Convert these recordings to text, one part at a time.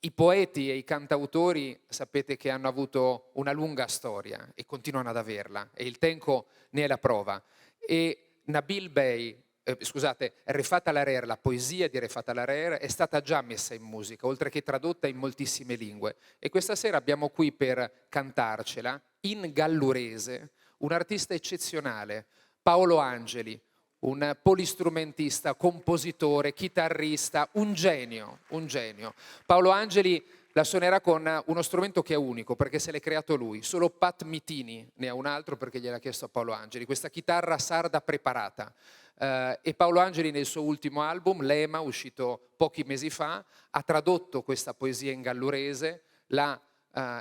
I poeti e i cantautori sapete che hanno avuto una lunga storia e continuano ad averla, e il Tenco ne è la prova. E Refaat Alareer, la poesia di Refaat Alareer è stata già messa in musica, oltre che tradotta in moltissime lingue. E questa sera abbiamo qui per cantarcela, in gallurese, un artista eccezionale, PAOLO Angeli, un polistrumentista, compositore, chitarrista, un genio, un genio. PAOLO Angeli la suonerà con uno strumento che è unico, perché se l'è creato lui. Solo Pat Mitini ne ha un altro perché gliel'ha chiesto a PAOLO Angeli, questa chitarra sarda preparata. E PAOLO Angeli nel suo ultimo album, Lema, uscito pochi mesi fa, ha tradotto questa poesia in gallurese, l'ha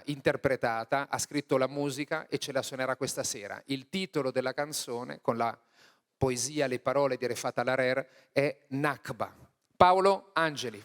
interpretata, ha scritto la musica e ce la suonerà questa sera. Il titolo della canzone, con la poesia, le parole di Refaat Alareer, è NAKBA. PAOLO Angeli.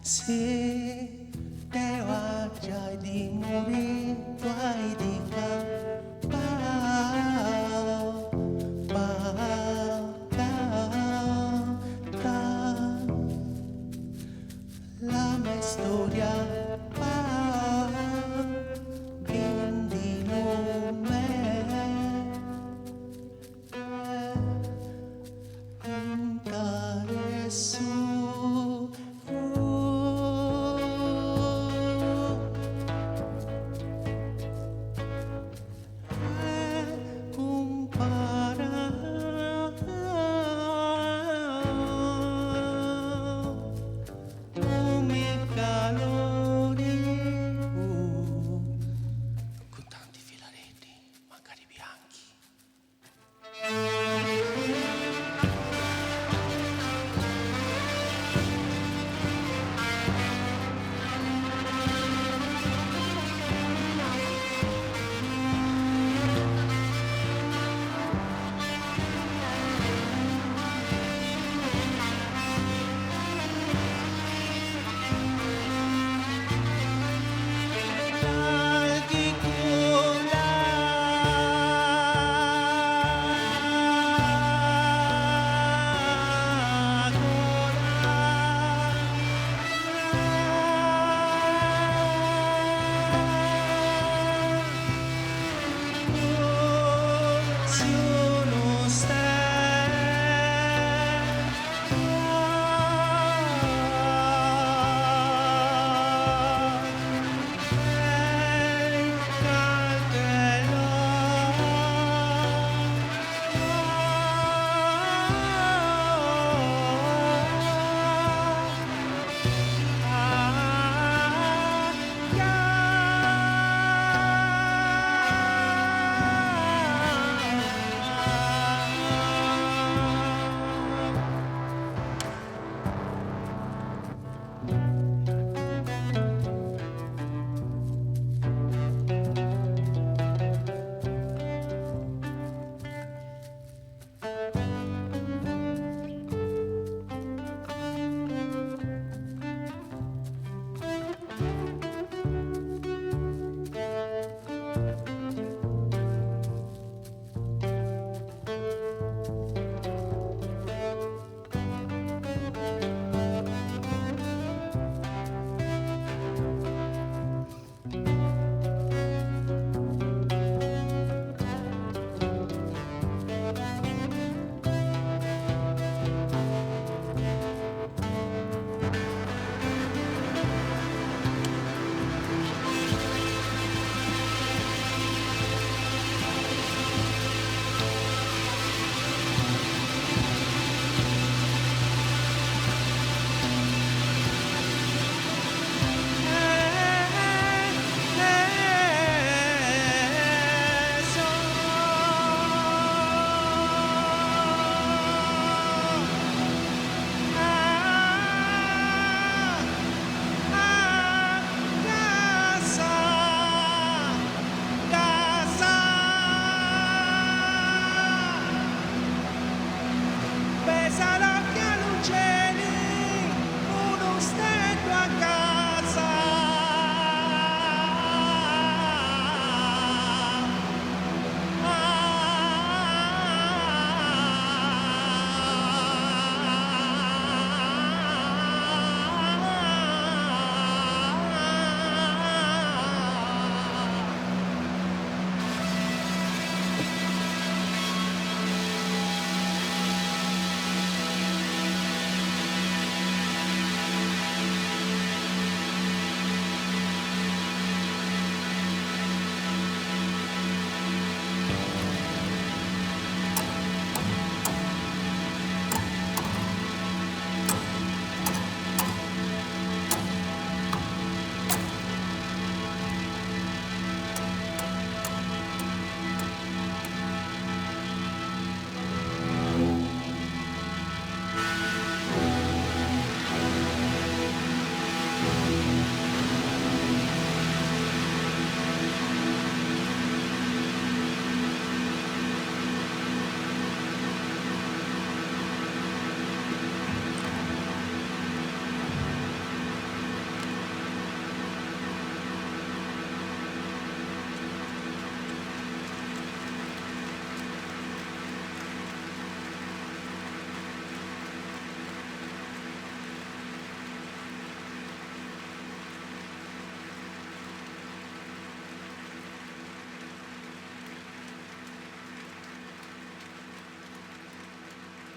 Si dewa jadi murid tuai dikau pau la mestoria pau quindi non me Umikalo acá.